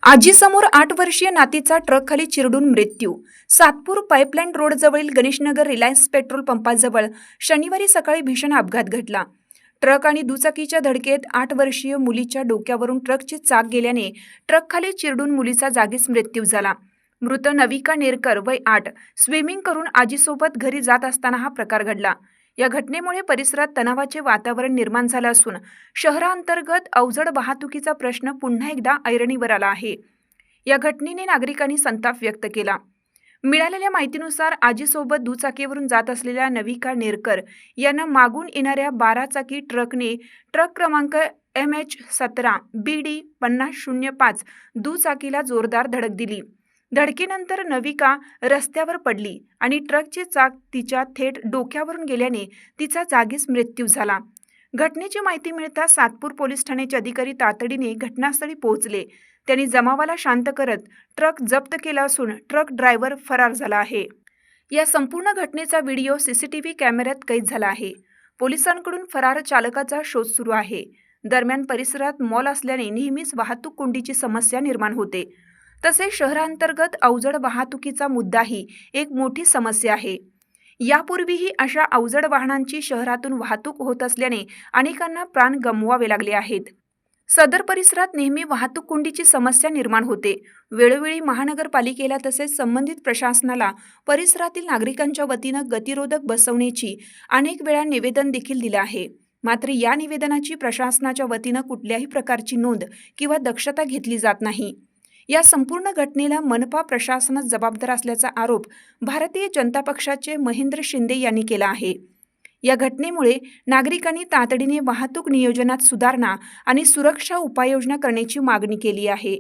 आजीसमोर 8 वर्षीय नातीचा ट्रकखाली चिरडून मृत्यू। सातपूर पाईपलाईन रोडजवळील गणेशनगर रिलायन्स पेट्रोल पंपाजवळ शनिवारी सकाळी भीषण अपघात घडला। ट्रक आणि दुचाकीच्या धडकेत 8 वर्षीय मुलीच्या डोक्यावरून ट्रकची चाक गेल्याने ट्रकखाली चिरडून मुलीचा जागीच मृत्यू झाला। मृत नविका नेरकर वय 8 स्विमिंग करून आजीसोबत घरी जात असताना हा प्रकार घडला। या घटनेमुळे परिसरात तणावाचे वातावरण निर्माण झाले असून शहरांतर्गत अवजड वाहतुकीचा प्रश्न पुन्हा एकदा ऐरणीवर आला आहे। या घटनेने नागरिकांनी संताप व्यक्त केला। मिळालेल्या माहितीनुसार आजीसोबत दुचाकीवरून जात असलेल्या नविका नेरकर यांना मागून येणाऱ्या 12 चाकी ट्रकने ट्रक क्रमांक MH17 BD 5005 दुचाकीला जोरदार धडक दिली। धडकेनंतर नविका रस्त्यावर पडली आणि ट्रकचे चाक तिच्या थेट डोक्यावरून गेल्याने तिचा जागीच मृत्यू झाला। घटनेची माहिती मिळताच सातपूर पोलीस ठाण्याचे अधिकारी तातडीने घटनास्थळी पोहोचले। त्यांनी जमावाला शांत करत ट्रक जप्त केला असून ट्रक ड्रायव्हर फरार झाला आहे। या संपूर्ण घटनेचा व्हिडिओ CCTV कॅमेऱ्यात कैद झाला आहे। पोलिसांकडून फरार चालकाचा शोध सुरू आहे। दरम्यान परिसरात मॉल असल्याने नेहमीच वाहतूक कोंडीची समस्या निर्माण होते। तसेच शहरांतर्गत अवजड वाहतुकीचा मुद्दाही एक मोठी समस्या आहे। यापूर्वीही अशा अवजड वाहनांची शहरातून वाहतूक होत असल्याने अनेकांना प्राण गमवावे लागले आहेत। सदर परिसरात नेहमी वाहतूक कोंडीची समस्या निर्माण होते। वेळोवेळी महानगरपालिकेला तसेच संबंधित प्रशासनाला परिसरातील नागरिकांच्या वतीनं गतिरोधक बसवण्याची अनेक वेळा निवेदन देखील दिलं आहे। मात्र या निवेदनाची प्रशासनाच्या वतीनं कुठल्याही प्रकारची नोंद किंवा दक्षता घेतली जात नाही। या संपूर्ण घटनेला मनपा प्रशासनच जबाबदार असल्याचा आरोप भारतीय जनता पक्षाचे महेंद्र शिंदे यांनी केला आहे। या घटनेमुळे नागरिकांनी तातडीने वाहतूक नियोजनात सुधारणा आणि सुरक्षा उपाययोजना करण्याची मागणी केली आहे।